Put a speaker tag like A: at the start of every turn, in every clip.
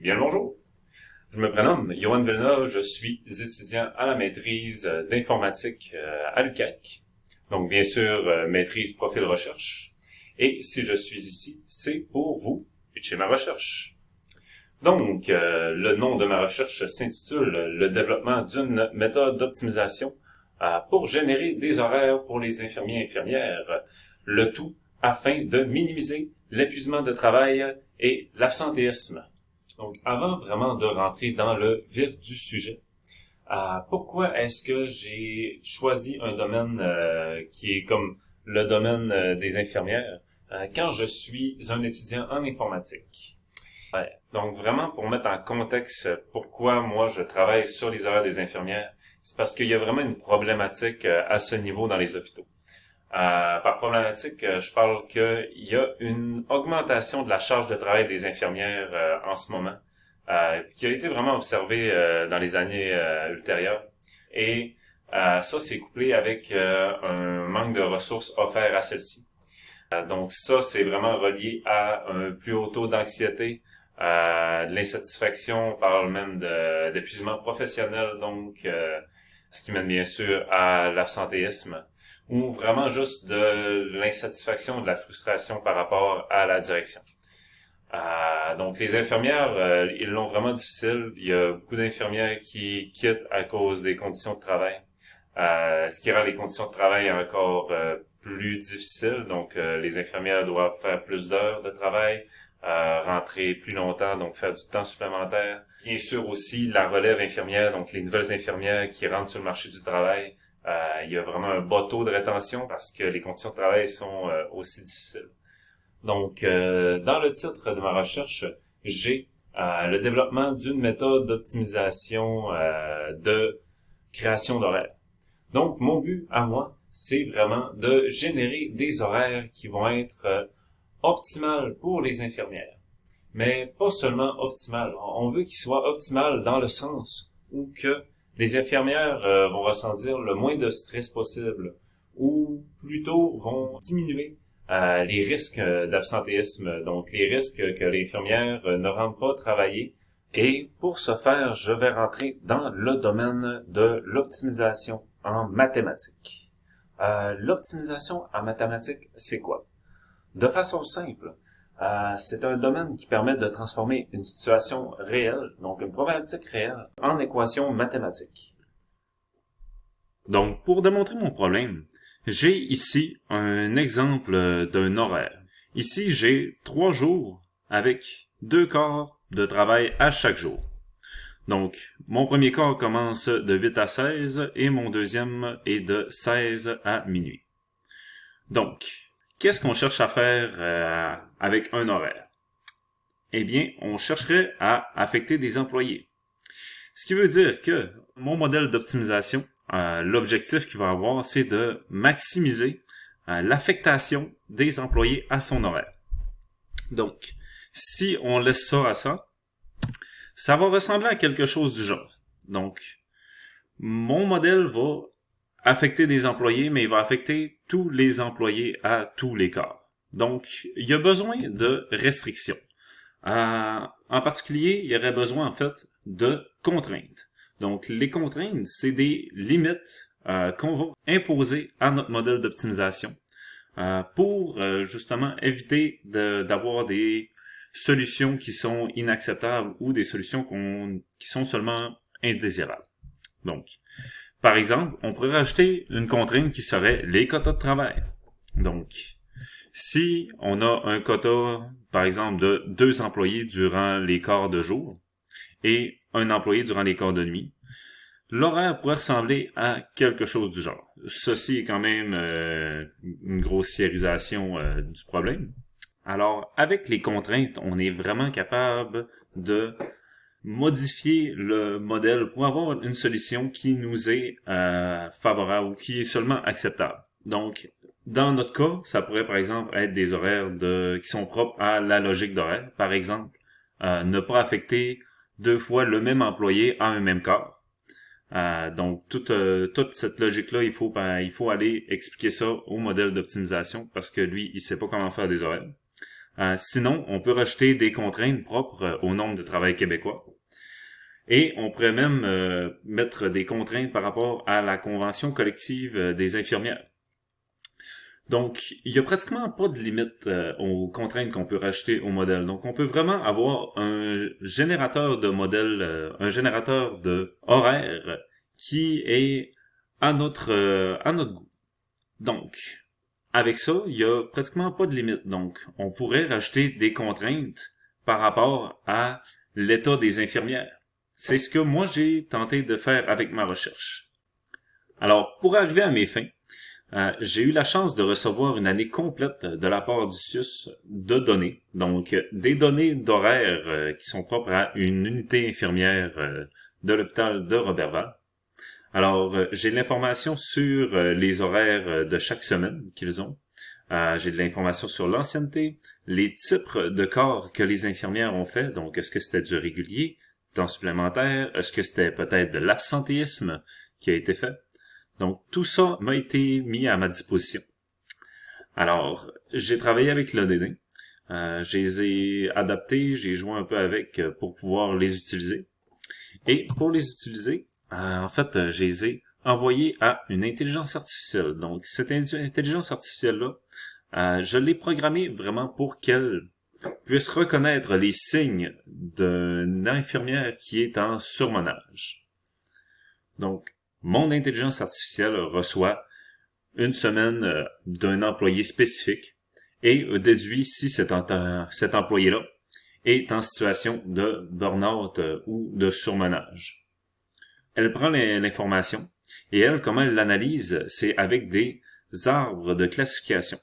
A: Bien le bonjour. Je me prénomme Yoann Villeneuve, je suis étudiant à la maîtrise d'informatique à l'UQAC. Donc bien sûr, maîtrise profil recherche. Et si je suis ici, c'est pour vous pitcher ma recherche. Donc, le nom de ma recherche s'intitule « Le développement d'une méthode d'optimisation pour générer des horaires pour les infirmiers et infirmières, le tout afin de minimiser l'épuisement de travail et l'absentéisme. » Donc, avant vraiment de rentrer dans le vif du sujet, pourquoi est-ce que j'ai choisi un domaine qui est comme le domaine des infirmières quand je suis un étudiant en informatique? Ouais. Donc, vraiment, pour mettre en contexte pourquoi moi je travaille sur les horaires des infirmières, c'est parce qu'il y a vraiment une problématique à ce niveau dans les hôpitaux. Par problématique, je parle qu'il y a une augmentation de la charge de travail des infirmières en ce moment, qui a été vraiment observée dans les années ultérieures. Et ça, c'est couplé avec un manque de ressources offertes à celles-ci. Donc ça, c'est vraiment relié à un plus haut taux d'anxiété, de l'insatisfaction, on parle même d'épuisement professionnel, donc ce qui mène bien sûr à l'absentéisme, ou vraiment juste de l'insatisfaction, de la frustration par rapport à la direction. Donc les infirmières, ils l'ont vraiment difficile. Il y a beaucoup d'infirmières qui quittent à cause des conditions de travail, ce qui rend les conditions de travail encore plus difficiles. Donc les infirmières doivent faire plus d'heures de travail, rentrer plus longtemps, donc faire du temps supplémentaire. Bien sûr aussi la relève infirmière, donc les nouvelles infirmières qui rentrent sur le marché du travail. Il y a vraiment un bas taux de rétention parce que les conditions de travail sont aussi difficiles. Donc, dans le titre de ma recherche, j'ai le développement d'une méthode d'optimisation de création d'horaires. Donc, mon but à moi, c'est vraiment de générer des horaires qui vont être optimales pour les infirmières. Mais pas seulement optimales. On veut qu'ils soient optimales dans le sens où que les infirmières vont ressentir le moins de stress possible ou plutôt vont diminuer les risques d'absentéisme, donc les risques que les infirmières ne rentrent pas travailler. Et pour ce faire, je vais rentrer dans le domaine de l'optimisation en mathématiques. L'optimisation en mathématiques, c'est quoi? De façon simple, c'est un domaine qui permet de transformer une situation réelle, donc une problématique réelle, en équation mathématique. Donc, pour démontrer mon problème, j'ai ici un exemple d'un horaire. Ici, j'ai 3 jours avec 2 quarts de travail à chaque jour. Donc, mon premier quart commence de 8 à 16 et mon deuxième est de 16 à minuit. Donc, qu'est-ce qu'on cherche à faire avec un horaire? Eh bien, on chercherait à affecter des employés. Ce qui veut dire que mon modèle d'optimisation, l'objectif qu'il va avoir, c'est de maximiser l'affectation des employés à son horaire. Donc, si on laisse ça à ça, ça va ressembler à quelque chose du genre. Donc, mon modèle va affecter des employés, mais il va affecter tous les employés à tous les quarts. Donc, il y a besoin de restrictions. En particulier, il y aurait besoin, en fait, de contraintes. Donc, les contraintes, c'est des limites qu'on va imposer à notre modèle d'optimisation pour justement éviter d'avoir des solutions qui sont inacceptables ou des solutions qui sont seulement indésirables. Donc, par exemple, on pourrait rajouter une contrainte qui serait les quotas de travail. Donc, si on a un quota, par exemple, de 2 employés durant les quarts de jour et un employé durant les quarts de nuit, l'horaire pourrait ressembler à quelque chose du genre. Ceci est quand même une grossiérisation du problème. Alors, avec les contraintes, on est vraiment capable de modifier le modèle pour avoir une solution qui nous est favorable ou qui est seulement acceptable. Donc, dans notre cas, ça pourrait par exemple être des horaires qui sont propres à la logique d'horaire. Par exemple, ne pas affecter 2 fois le même employé à un même quart. Donc, toute cette logique-là, il faut aller expliquer ça au modèle d'optimisation parce que lui, il sait pas comment faire des horaires.
B: Sinon, on peut rajouter des contraintes propres au nombre de travail québécois. Et on pourrait même mettre des contraintes par rapport à la convention collective des infirmières. Donc, il y a pratiquement pas de limite aux contraintes qu'on peut rajouter au modèle. Donc, on peut vraiment avoir un générateur de modèle, un générateur de horaire qui est à notre goût. Donc, avec ça, il y a pratiquement pas de limite. Donc, on pourrait rajouter des contraintes par rapport à l'état des infirmières. C'est ce que moi j'ai tenté de faire avec ma recherche. Alors, pour arriver à mes fins, j'ai eu la chance de recevoir une année complète de la part du CIUS de données. Donc, des données d'horaire qui sont propres à une unité infirmière de l'hôpital de Roberval. Alors, j'ai de l'information sur les horaires de chaque semaine qu'ils ont. J'ai de l'information sur l'ancienneté, les types de corps que les infirmières ont fait. Donc, est-ce que c'était du régulier, temps supplémentaire? Est-ce que c'était peut-être de l'absentéisme qui a été fait? Donc, tout ça m'a été mis à ma disposition. Alors, j'ai travaillé avec l'ODD. Je les ai adaptés, j'ai joué un peu avec pour pouvoir les utiliser. Et pour les utiliser, en fait, je les ai envoyés à une intelligence artificielle. Donc, cette intelligence artificielle-là, je l'ai programmée vraiment pour qu'elle puisse reconnaître les signes d'une infirmière qui est en surmenage. Donc, mon intelligence artificielle reçoit une semaine d'un employé spécifique et déduit si cet employé-là est en situation de burn-out ou de surmenage. Elle prend l'information et elle, comment elle l'analyse, c'est avec des arbres de classification.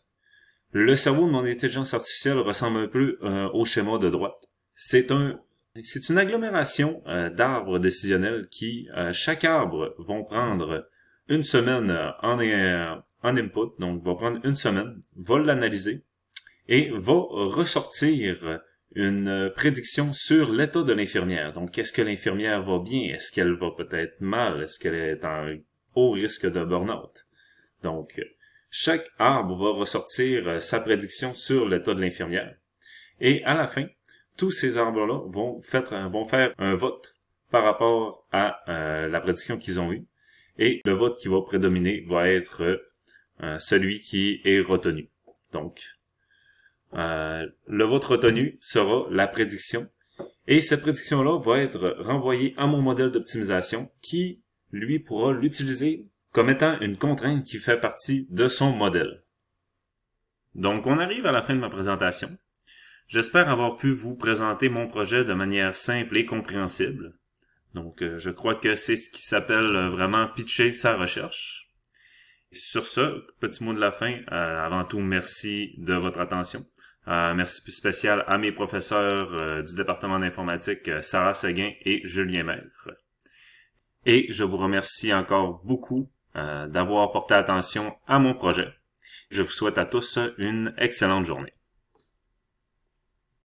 B: Le cerveau de mon intelligence artificielle ressemble un peu au schéma de droite. C'est une agglomération d'arbres décisionnels qui, chaque arbre, vont prendre une semaine en input, donc va prendre une semaine, va l'analyser et va ressortir une prédiction sur l'état de l'infirmière. Donc, est-ce que l'infirmière va bien? Est-ce qu'elle va peut-être mal? Est-ce qu'elle est en haut risque de burn-out? Donc, chaque arbre va ressortir sa prédiction sur l'état de l'infirmière. Et à la fin, tous ces arbres-là vont faire un vote par rapport à la prédiction qu'ils ont eue. Et le vote qui va prédominer va être celui qui est retenu. Donc, le vote retenu sera la prédiction. Et cette prédiction-là va être renvoyée à mon modèle d'optimisation qui, lui, pourra l'utiliser comme étant une contrainte qui fait partie de son modèle. Donc, on arrive à la fin de ma présentation. J'espère avoir pu vous présenter mon projet de manière simple et compréhensible. Donc, je crois que c'est ce qui s'appelle vraiment pitcher sa recherche. Sur ce, petit mot de la fin. Avant tout, merci de votre attention. Merci spécial à mes professeurs du département d'informatique, Sarah Seguin et Julien Maître. Et je vous remercie encore beaucoup d'avoir porté attention à mon projet. Je vous souhaite à tous une excellente journée.